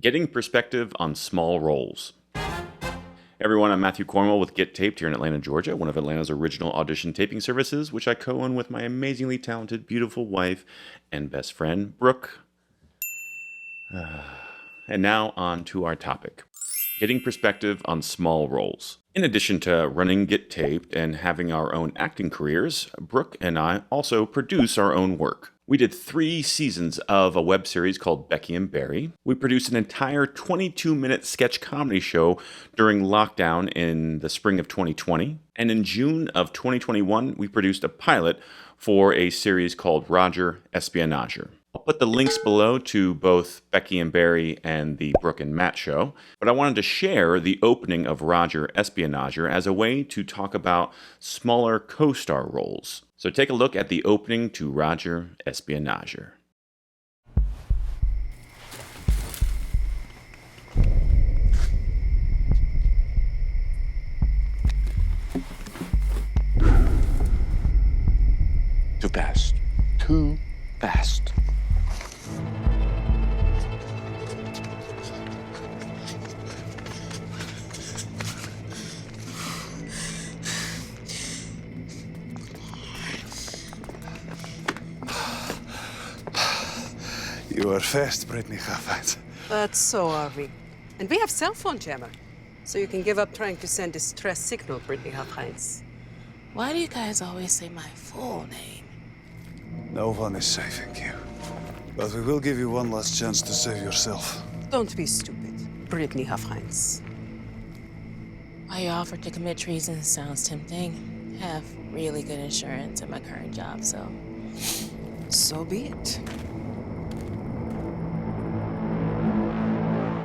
Getting perspective on small roles. Everyone, I'm Matthew Cornwell with Get Taped here in Atlanta, Georgia, one of Atlanta's original audition taping services, which I co-own with my amazingly talented, beautiful wife and best friend, Brooke. And now on to our topic. Getting perspective on small roles. In addition to running Get Taped and having our own acting careers, Brooke and I also produce our own work. We did 3 seasons of a web series called Becky and Barry. We produced an entire 22-minute sketch comedy show during lockdown in the spring of 2020. And in June of 2021, we produced a pilot for a series called Roger Espionager. I'll put the links below to both Becky and Barry and the Brooke and Matt show, but I wanted to share the opening of Roger Espionager as a way to talk about smaller co-star roles. So take a look at the opening to Roger Espionager. Too fast. Too fast. You are fast, Brittany Huffines. But so are we. And we have cell phone jammer. So you can give up trying to send distress signal, Brittany Huffines. Why do you guys always say my full name? No one is saving you. But we will give you one last chance to save yourself. Don't be stupid, Brittany Huffines. Why you offer to commit treason sounds tempting. I have really good insurance at my current job, so... So be it.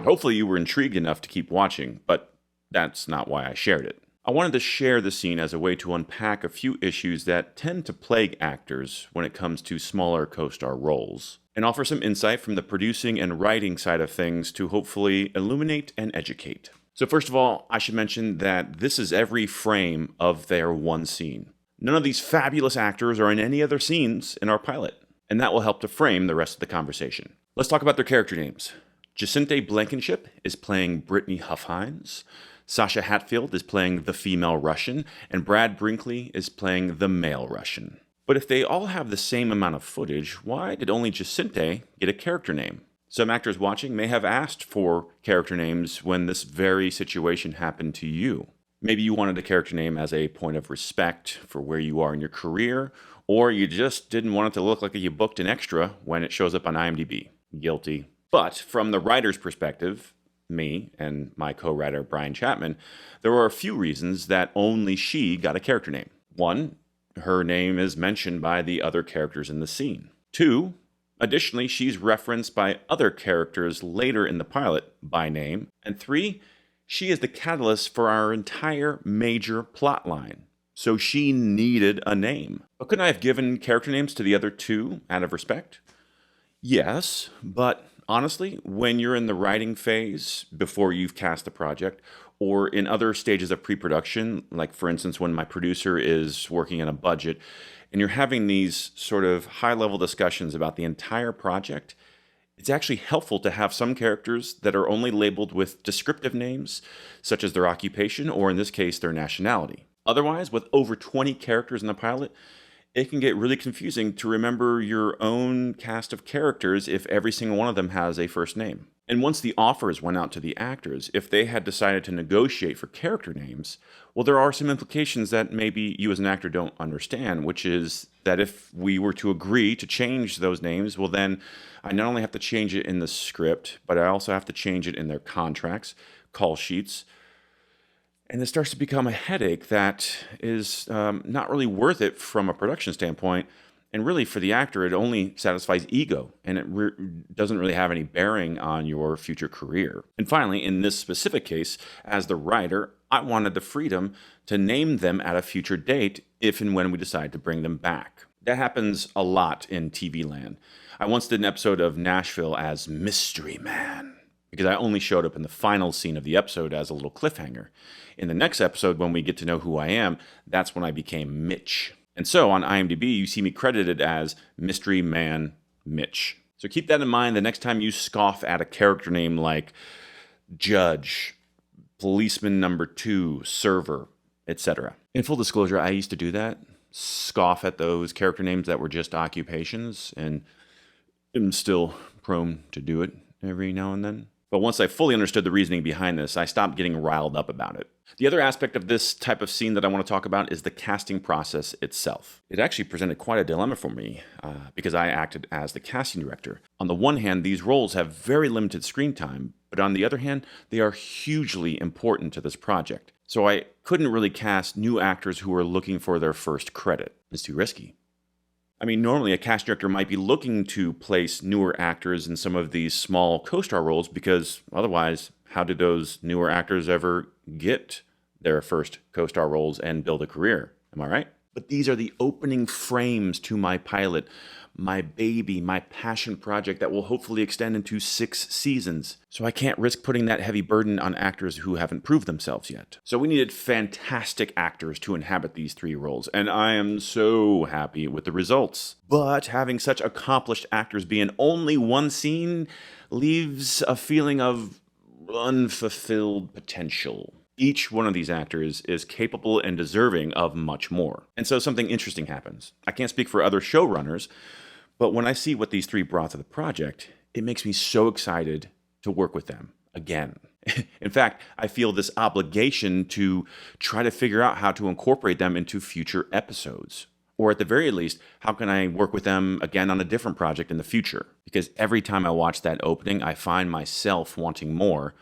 Hopefully you were intrigued enough to keep watching, but that's not why I shared it. I wanted to share the scene as a way to unpack a few issues that tend to plague actors when it comes to smaller co-star roles, and offer some insight from the producing and writing side of things to hopefully illuminate and educate. So first of all, I should mention that this is every frame of their one scene. None of these fabulous actors are in any other scenes in our pilot, and that will help to frame the rest of the conversation. Let's talk about their character names. Jacinthe Blankenship is playing Brittany Huffines, Sasha Hatfield is playing the female Russian, and Brad Brinkley is playing the male Russian. But if they all have the same amount of footage, why did only Jacinthe get a character name? Some actors watching may have asked for character names when this very situation happened to you. Maybe you wanted a character name as a point of respect for where you are in your career, or you just didn't want it to look like you booked an extra when it shows up on IMDb. Guilty. But from the writer's perspective, me and my co-writer Brian Chapman, there were a few reasons that only she got a character name. 1, her name is mentioned by the other characters in the scene. 2, additionally, she's referenced by other characters later in the pilot by name. And 3, she is the catalyst for our entire major plot line. So she needed a name. But couldn't I have given character names to the other 2 out of respect? Yes, but honestly, when you're in the writing phase before you've cast the project, or in other stages of pre-production, like for instance when my producer is working on a budget, and you're having these sort of high-level discussions about the entire project, it's actually helpful to have some characters that are only labeled with descriptive names, such as their occupation, or in this case, their nationality. Otherwise, with over 20 characters in the pilot, it can get really confusing to remember your own cast of characters if every single one of them has a first name. And once the offers went out to the actors, if they had decided to negotiate for character names, well, there are some implications that maybe you as an actor don't understand, which is that if we were to agree to change those names, well, then I not only have to change it in the script, but I also have to change it in their contracts, call sheets. And it starts to become a headache that is not really worth it from a production standpoint. And really, for the actor, it only satisfies ego, and it doesn't really have any bearing on your future career. And finally, in this specific case, as the writer, I wanted the freedom to name them at a future date if and when we decide to bring them back. That happens a lot in TV land. I once did an episode of Nashville as Mystery Man, because I only showed up in the final scene of the episode as a little cliffhanger. In the next episode, when we get to know who I am, that's when I became Mitch. And so on IMDb, you see me credited as Mystery Man Mitch. So keep that in mind the next time you scoff at a character name like Judge, Policeman Number 2, Server, etc. In full disclosure, I used to do that. Scoff at those character names that were just occupations, and am still prone to do it every now and then. But once I fully understood the reasoning behind this, I stopped getting riled up about it. The other aspect of this type of scene that I want to talk about is the casting process itself. It actually presented quite a dilemma for me because I acted as the casting director. On the one hand, these roles have very limited screen time, but on the other hand, they are hugely important to this project. So I couldn't really cast new actors who were looking for their first credit. It's too risky. I mean, normally a cast director might be looking to place newer actors in some of these small co-star roles because otherwise, how did those newer actors ever get their first co-star roles and build a career? Am I right? But these are the opening frames to my pilot, my baby, my passion project that will hopefully extend into 6 seasons. So I can't risk putting that heavy burden on actors who haven't proved themselves yet. So we needed fantastic actors to inhabit these 3 roles, and I am so happy with the results. But having such accomplished actors be in only one scene leaves a feeling of unfulfilled potential. Each one of these actors is capable and deserving of much more. And so something interesting happens. I can't speak for other showrunners, but when I see what these 3 brought to the project, it makes me so excited to work with them again. In fact, I feel this obligation to try to figure out how to incorporate them into future episodes. Or at the very least, how can I work with them again on a different project in the future? Because every time I watch that opening, I find myself wanting more,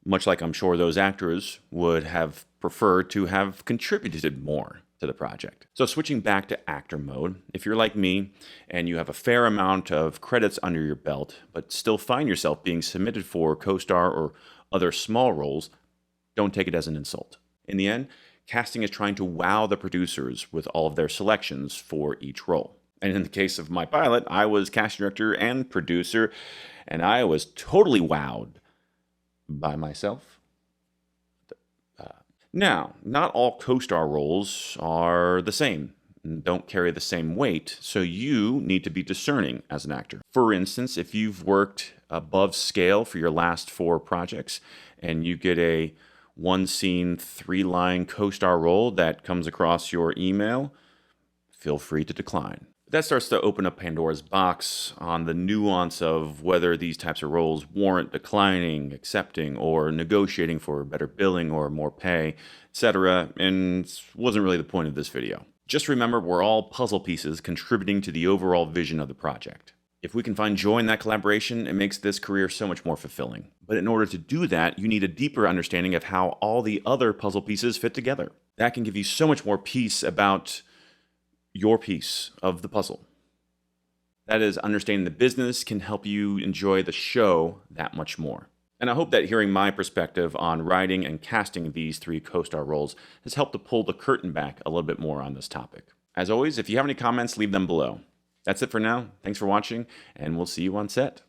much like I'm sure those actors would have preferred to have contributed more to the project. So switching back to actor mode, if you're like me and you have a fair amount of credits under your belt, but still find yourself being submitted for co-star or other small roles, don't take it as an insult. In the end, casting is trying to wow the producers with all of their selections for each role. And in the case of my pilot, I was casting director and producer, and I was totally wowed by myself. Now, not all co-star roles are the same, don't carry the same weight, so you need to be discerning as an actor. For instance, if you've worked above scale for your last 4 projects and you get a 1-scene, 3-line co-star role that comes across your email, feel free to decline. That starts to open up Pandora's box on the nuance of whether these types of roles warrant declining, accepting, or negotiating for better billing or more pay, etc., and wasn't really the point of this video. Just remember, we're all puzzle pieces contributing to the overall vision of the project. If we can find joy in that collaboration, it makes this career so much more fulfilling. But in order to do that, you need a deeper understanding of how all the other puzzle pieces fit together. That can give you so much more peace about your piece of the puzzle. That is, understanding the business can help you enjoy the show that much more. And I hope that hearing my perspective on writing and casting these 3 co-star roles has helped to pull the curtain back a little bit more on this topic. As always, if you have any comments, leave them below. That's it for now. Thanks for watching, and we'll see you on set.